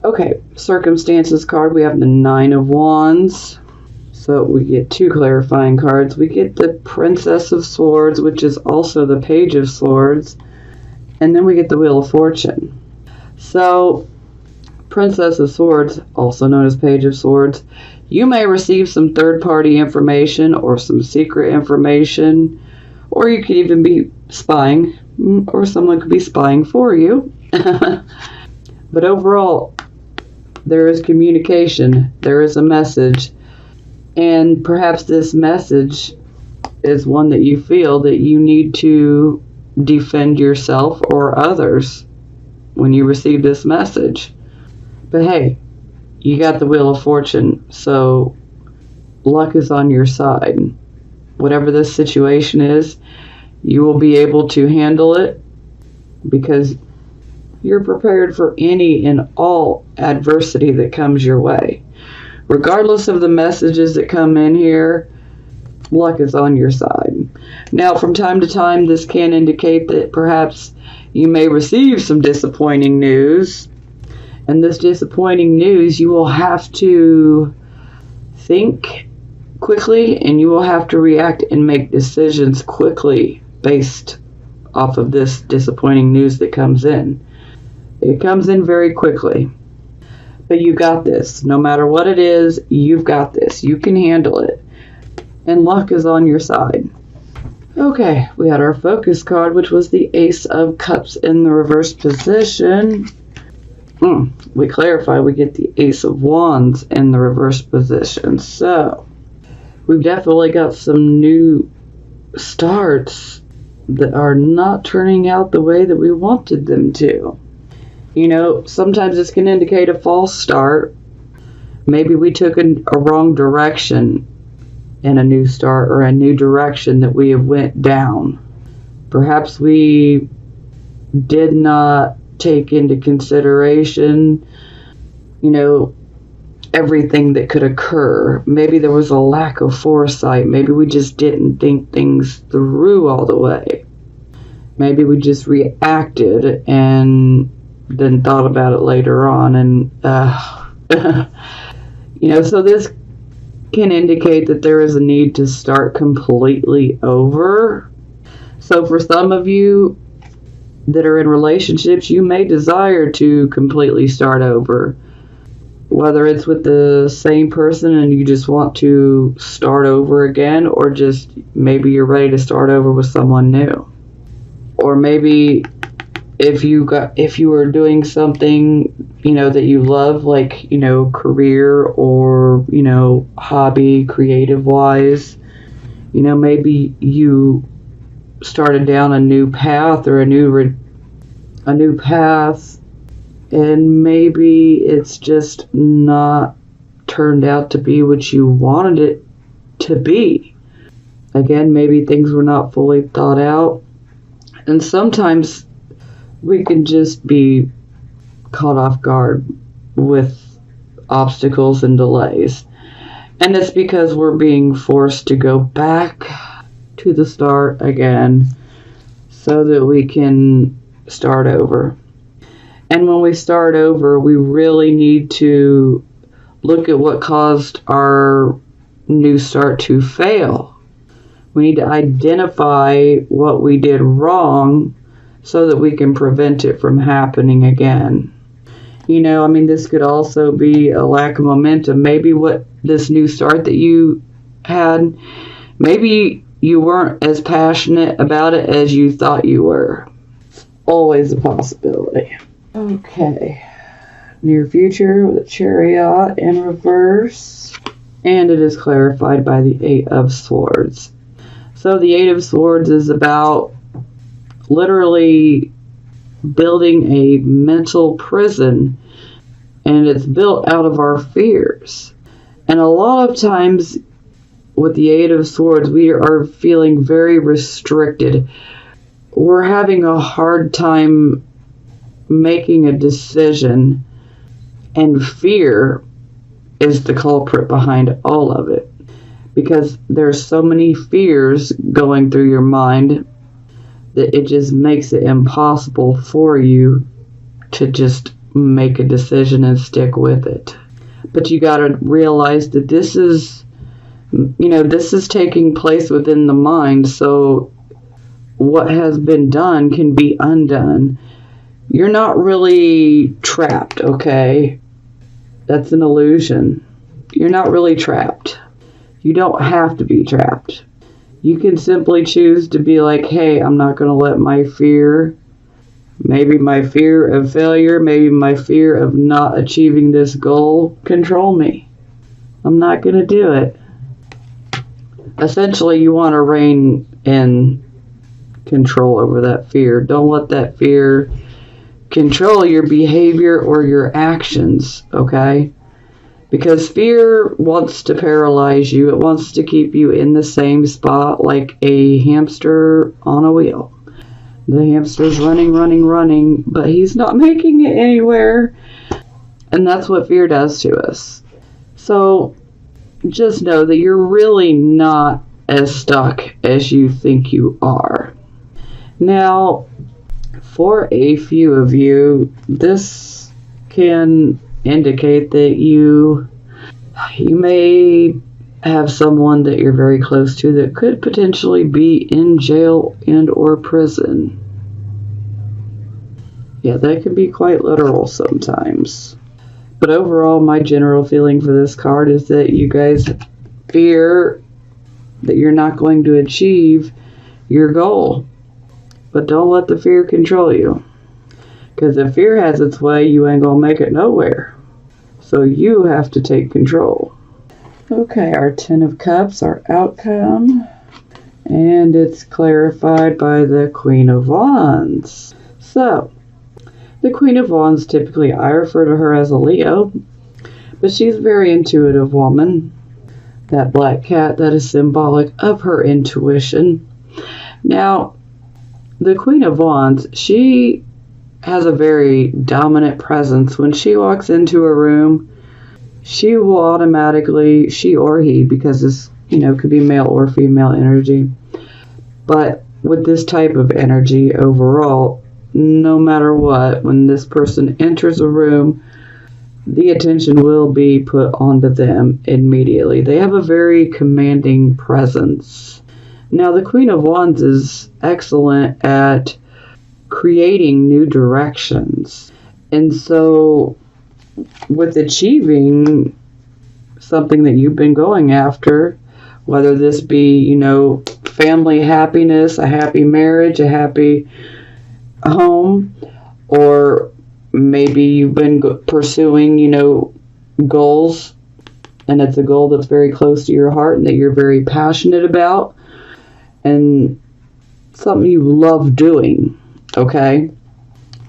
Okay, circumstances card, we have the Nine of Wands. So we get two clarifying cards. We get the Princess of Swords, which is also the Page of Swords. And then we get the Wheel of Fortune. So, Princess of Swords, also known as Page of Swords, you may receive some third-party information or some secret information, or you could even be spying, or someone could be spying for you. But overall, there is communication, there is a message, and perhaps this message is one that you feel that you need to defend yourself or others when you receive this message. But hey, you got the Wheel of Fortune, so luck is on your side. Whatever this situation is, you will be able to handle it because you're prepared for any and all adversity that comes your way. Regardless of the messages that come in here, luck is on your side. Now, from time to time, this can indicate that perhaps you may receive some disappointing news. And this disappointing news, you will have to think quickly and you will have to react and make decisions quickly based off of this disappointing news that comes in. It comes in very quickly. But you got this. No matter what it is, you've got this. You can handle it. And luck is on your side. Okay, we had our focus card, which was the Ace of Cups in the reverse position. We clarify, we get the Ace of Wands in the reverse position. So, we've definitely got some new starts that are not turning out the way that we wanted them to. You know, sometimes this can indicate a false start. Maybe we took a wrong direction in a new start or a new direction that we have went down. Perhaps we did not take into consideration, everything that could occur. Maybe there was a lack of foresight. Maybe we just didn't think things through all the way. Maybe we just reacted and then thought about it later on. And, so this can indicate that there is a need to start completely over. So for some of you that are in relationships, you may desire to completely start over. Whether it's with the same person and you just want to start over again, or just maybe you're ready to start over with someone new. Or maybe if you were doing something, that you love, like, career or, hobby, creative wise, maybe you started down a new path or a new path, and maybe it's just not turned out to be what you wanted it to be. Again, maybe things were not fully thought out. And sometimes we can just be caught off guard with obstacles and delays. And it's because we're being forced to go back to the start again so that we can start over. And when we start over, we really need to look at what caused our new start to fail. We need to identify what we did wrong so that we can prevent it from happening again. This could also be a lack of momentum. Maybe what this new start that you had, maybe you weren't as passionate about it as you thought you were. Always a possibility. Okay. Near future with a Chariot in reverse. And it is clarified by the Eight of Swords. So the Eight of Swords is about literally building a mental prison, and it's built out of our fears. And a lot of times with the Eight of Swords, we are feeling very restricted. We're having a hard time making a decision, and fear is the culprit behind all of it, because there's so many fears going through your mind that it just makes it impossible for you to just make a decision and stick with it. But you got to realize that this is taking place within the mind, so what has been done can be undone. You're not really trapped, okay? That's an illusion. You're not really trapped. You don't have to be trapped. You can simply choose to be like, hey, I'm not going to let my fear, maybe my fear of failure, maybe my fear of not achieving this goal, control me. I'm not going to do it. Essentially, you want to rein in control over that fear. Don't let that fear control your behavior or your actions, okay? Because fear wants to paralyze you. It wants to keep you in the same spot like a hamster on a wheel. The hamster's running, but he's not making it anywhere. And that's what fear does to us. So just know that you're really not as stuck as you think you are. Now, for a few of you, this can indicate that you may have someone that you're very close to that could potentially be in jail and or prison. Yeah, that can be quite literal sometimes. But overall, my general feeling for this card is that you guys fear that you're not going to achieve your goal. But don't let the fear control you. Because if fear has its way, you ain't going to make it nowhere. So you have to take control. Okay, our 10 of Cups, our outcome. And it's clarified by the Queen of Wands. So, the Queen of Wands, typically I refer to her as a Leo. But she's a very intuitive woman. That black cat, that is symbolic of her intuition. Now, the Queen of Wands, she has a very dominant presence. When she walks into a room, she will automatically, she or he, because this, could be male or female energy. But with this type of energy overall, no matter what, when this person enters a room, the attention will be put onto them immediately. They have a very commanding presence. Now, the Queen of Wands is excellent at creating new directions. And so, with achieving something that you've been going after, whether this be, family happiness, a happy marriage, a happy home, or maybe you've been pursuing, goals, and it's a goal that's very close to your heart and that you're very passionate about, and something you love doing, okay?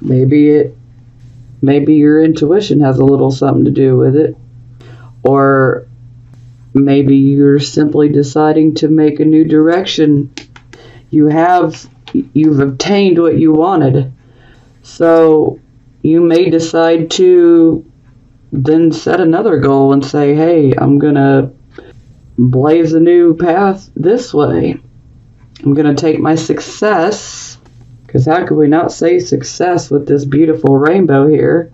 Maybe your intuition has a little something to do with it, or maybe you're simply deciding to make a new direction. You've obtained what you wanted, so you may decide to then set another goal and say, hey, I'm gonna blaze a new path this way. I'm going to take my success, because how could we not say success with this beautiful rainbow here?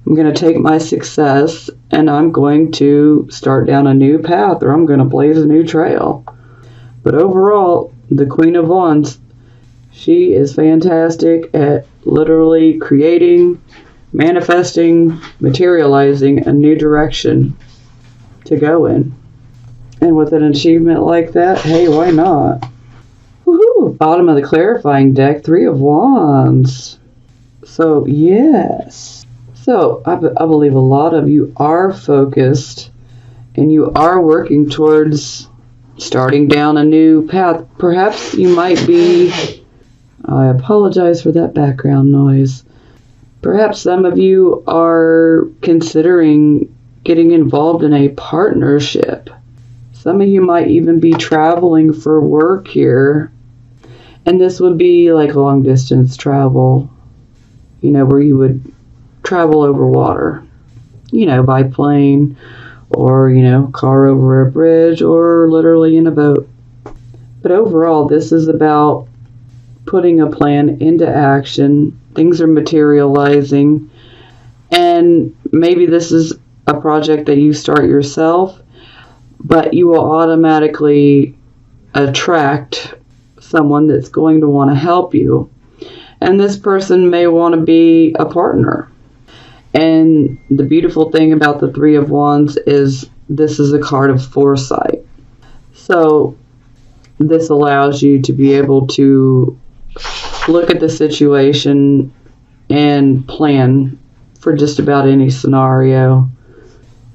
I'm going to take my success and I'm going to start down a new path, or I'm going to blaze a new trail. But overall, the Queen of Wands, she is fantastic at literally creating, manifesting, materializing a new direction to go in. And with an achievement like that, hey, why not? Woohoo! Bottom of the clarifying deck, 3 of Wands. So, yes. So, I believe a lot of you are focused and you are working towards starting down a new path. Perhaps you might be, I apologize for that background noise. Perhaps some of you are considering getting involved in a partnership. Some of you might even be traveling for work here. And this would be like long distance travel, where you would travel over water, by plane or, car over a bridge or literally in a boat. But overall, this is about putting a plan into action. Things are materializing And maybe this is a project that you start yourself, but you will automatically attract someone that's going to want to help you. And this person may want to be a partner. And the beautiful thing about the Three of Wands is this is a card of foresight. So this allows you to be able to look at the situation and plan for just about any scenario.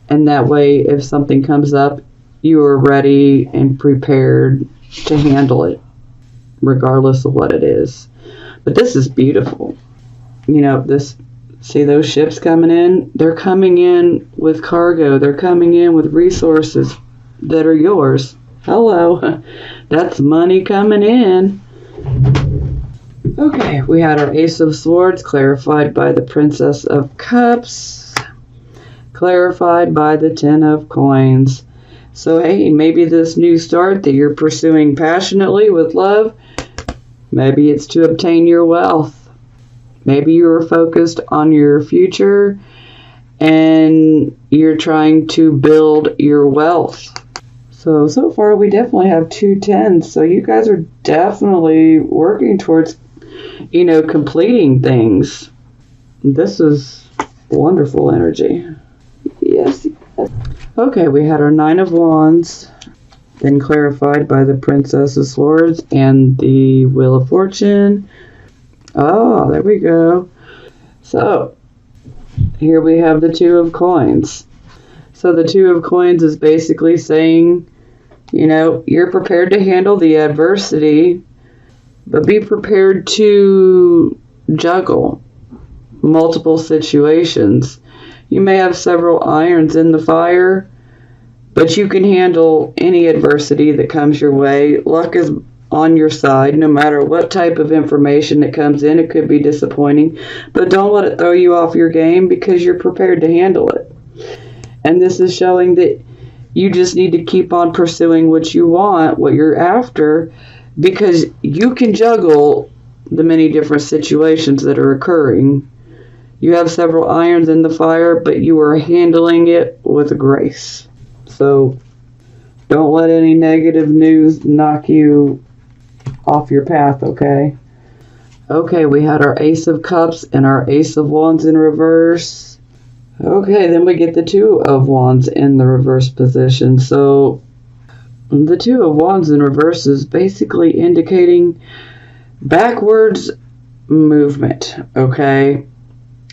And that way, if something comes up, you are ready and prepared to handle it, regardless of what it is. But this is beautiful. You know, see those ships coming in? They're coming in with cargo. They're coming in with resources that are yours. Hello. That's money coming in. Okay, we had our Ace of Swords clarified by the Princess of Cups, clarified by the Ten of Coins. So hey, maybe this new start that you're pursuing passionately with love, maybe it's to obtain your wealth. Maybe you're focused on your future and you're trying to build your wealth. So far we definitely have 2 tens. So you guys are definitely working towards, completing things. This is wonderful energy. Yes. Okay, we had our Nine of Wands, then clarified by the Princess of Swords and the Wheel of Fortune. Oh, there we go. So, here we have the Two of Coins. So the Two of Coins is basically saying, you're prepared to handle the adversity, but be prepared to juggle multiple situations. You may have several irons in the fire, but you can handle any adversity that comes your way. Luck is on your side, no matter what type of information that comes in. It could be disappointing, but don't let it throw you off your game because you're prepared to handle it. And this is showing that you just need to keep on pursuing what you want, what you're after, because you can juggle the many different situations that are occurring. You have several irons in the fire, but you are handling it with grace. So don't let any negative news knock you off your path, okay? Okay, we had our Ace of Cups and our Ace of Wands in reverse. Okay, then we get the Two of Wands in the reverse position. So the Two of Wands in reverse is basically indicating backwards movement, okay?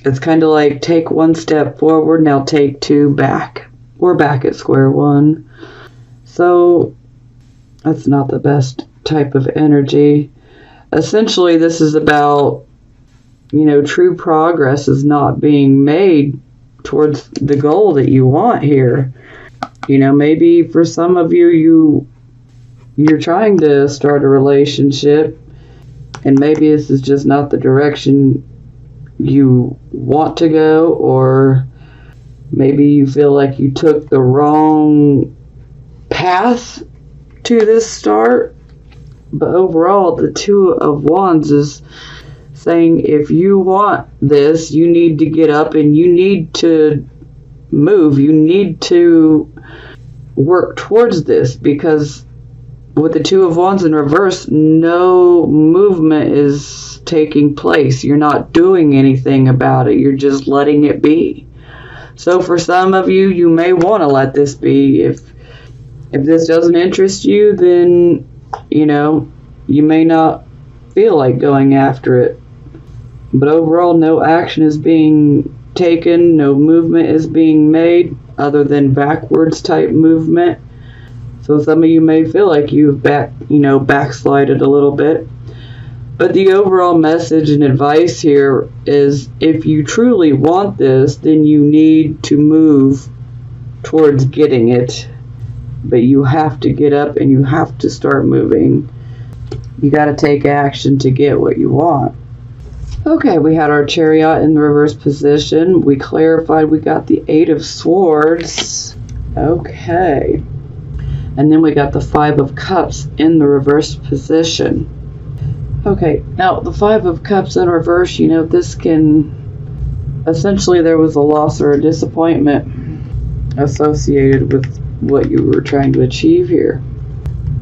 It's kind of like take one step forward, now take 2 back. We're back at square one. So that's not the best type of energy. Essentially, this is about, true progress is not being made towards the goal that you want here. Maybe for some of you, you're trying to start a relationship, and maybe this is just not the direction you want to go, or maybe you feel like you took the wrong path to this start. But overall, the Two of Wands is saying if you want this, you need to get up and you need to move. You need to work towards this, because with the Two of Wands in reverse, no movement is taking place. You're not doing anything about it. You're just letting it be. So for some of you, you may want to let this be. If this doesn't interest you, then, you may not feel like going after it. But overall, no action is being taken. No movement is being made other than backwards type movement. So some of you may feel like you've backslided a little bit. But the overall message and advice here is if you truly want this, then you need to move towards getting it. But you have to get up and you have to start moving. You got to take action to get what you want. Okay, we had our Chariot in the reverse position. We clarified we got the Eight of Swords. Okay. And then we got the Five of Cups in the reverse position. Okay, now the Five of Cups in reverse, this can essentially there was a loss or a disappointment associated with what you were trying to achieve here.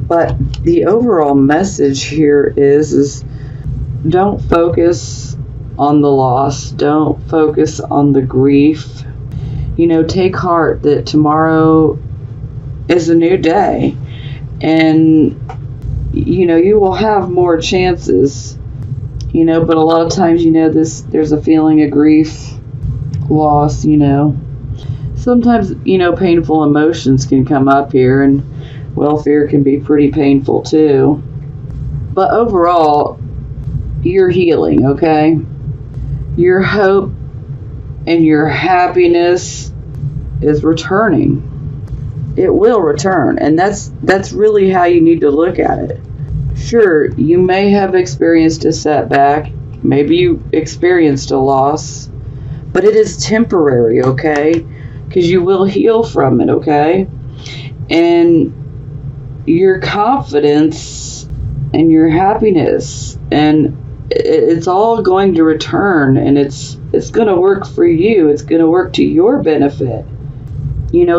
But the overall message here is don't focus on the loss. Don't focus on the grief. Take heart that tomorrow is a new day. And, you will have more chances. But a lot of times, there's a feeling of grief, loss, Sometimes, painful emotions can come up here, and, fear can be pretty painful too. But overall, you're healing, okay? Your hope and your happiness is returning. It will return, and that's really how you need to look at it. Sure, you may have experienced a setback, maybe you experienced a loss, but it is temporary, okay? Because you will heal from it, okay? And your confidence and your happiness, and it's all going to return, and it's going to work for you. It's going to work to your benefit.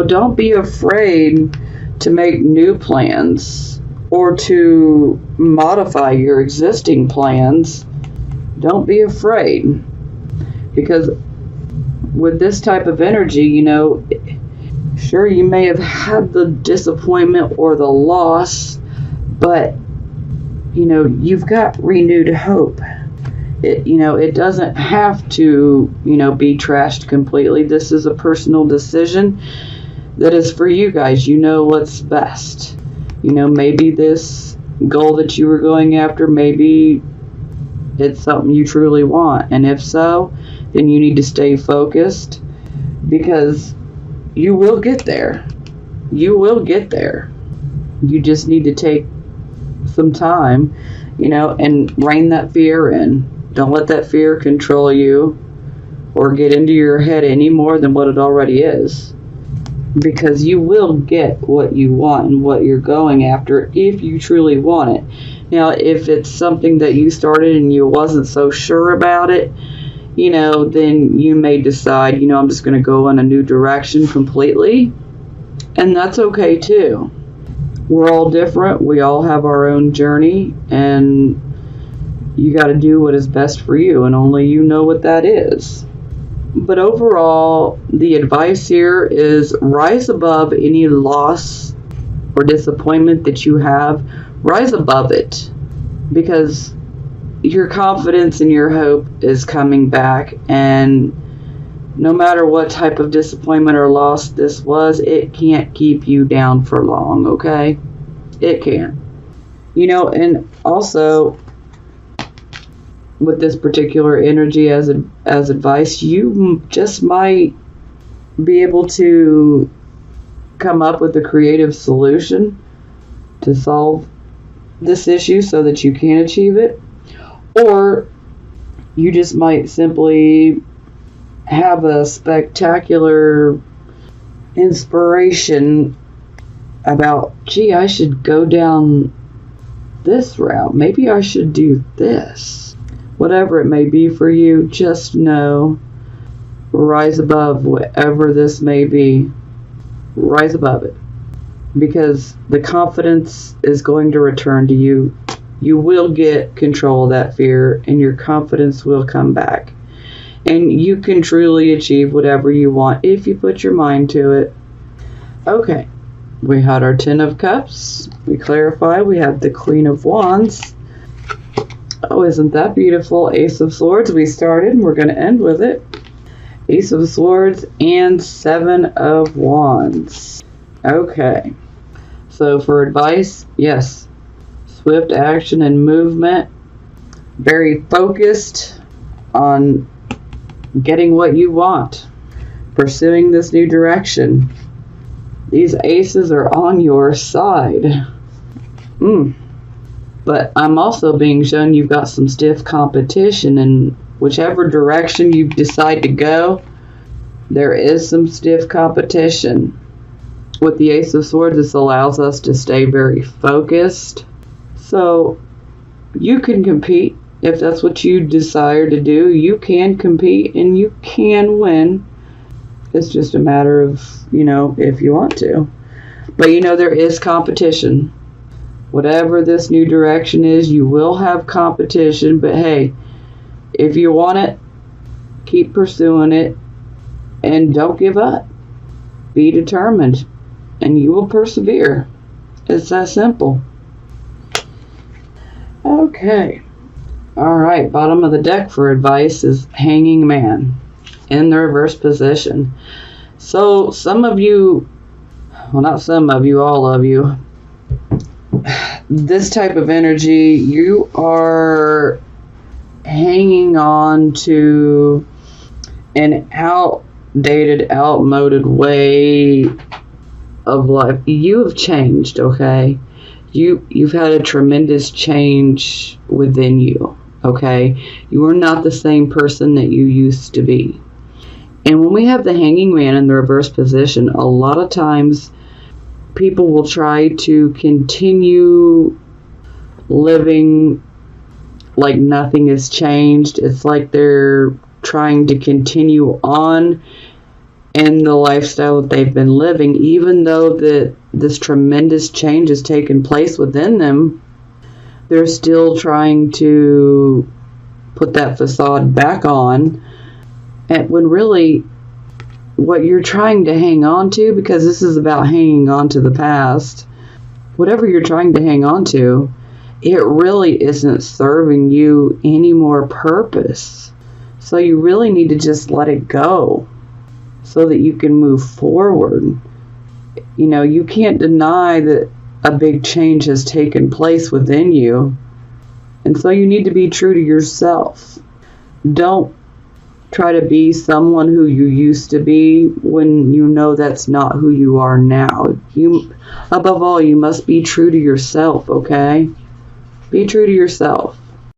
Don't be afraid to make new plans or to modify your existing plans. Don't be afraid, because with this type of energy, sure, you may have had the disappointment or the loss, but you've got renewed hope. It doesn't have to be trashed completely. This is a personal decision that is for you guys. What's best. Maybe this goal that you were going after, maybe it's something you truly want, and if so, then you need to stay focused, because you will get there. You will get there. You just need to take some time, and rein that fear in. Don't let that fear control you or get into your head any more than what it already is, because you will get what you want and what you're going after if you truly want it. Now, if it's something that you started and you wasn't so sure about it, then you may decide, I'm just going to go in a new direction completely, and that's okay too. We're all different. We all have our own journey, and you got to do what is best for you, and only you know what that is. But overall, the advice here is rise above any loss or disappointment that you have. Rise above it, because your confidence and your hope is coming back, and no matter what type of disappointment or loss this was, it can't keep you down for long, okay? It can't. And also, with this particular energy as advice, you just might be able to come up with a creative solution to solve this issue so that you can achieve it, or you just might simply have a spectacular inspiration about, gee, I should go down this route, maybe I should do this. Whatever it may be for you, just know, rise above whatever this may be. Rise above it, because the confidence is going to return to you. You will get control of that fear, and your confidence will come back. And you can truly achieve whatever you want if you put your mind to it. Okay, we had our 10 of Cups. We clarify we have the Queen of Wands. Oh, isn't that beautiful? Ace of Swords. We started, and we're going to end with it. Ace of Swords and 7 of Wands. Okay. So for advice, yes. Swift action and movement. Very focused on getting what you want. Pursuing this new direction. These aces are on your side. But I'm also being shown you've got some stiff competition, and whichever direction you decide to go, there is some stiff competition. With the Ace of Swords, this allows us to stay very focused. So you can compete If that's what you desire to do, you can compete and you can win. It's just a matter of, if you want to. But there is competition. Whatever this new direction is, you will have competition. But hey, if you want it, keep pursuing it and don't give up. Be determined and you will persevere. It's that simple. Okay. All right. Bottom of the deck for advice is Hanging Man in the reverse position. So some of you, well, not some of you, all of you, this type of energy, you are hanging on to an outdated, outmoded way of life. You have changed, okay? You've had a tremendous change within you, okay? You are not the same person that you used to be. And when we have the Hanging Man in the reverse position, a lot of times people will try to continue living like nothing has changed. It's like they're trying to continue on in the lifestyle that they've been living, even though that this tremendous change has taken place within them. They're still trying to put that facade back on, and when really what you're trying to hang on to, because this is about hanging on to the past, whatever you're trying to hang on to, it really isn't serving you any more purpose. So you really need to just let it go so that you can move forward. You can't deny that a big change has taken place within you. And so you need to be true to yourself. Don't try to be someone who you used to be when you know that's not who you are now. Above all, you must be true to yourself, okay? Be true to yourself.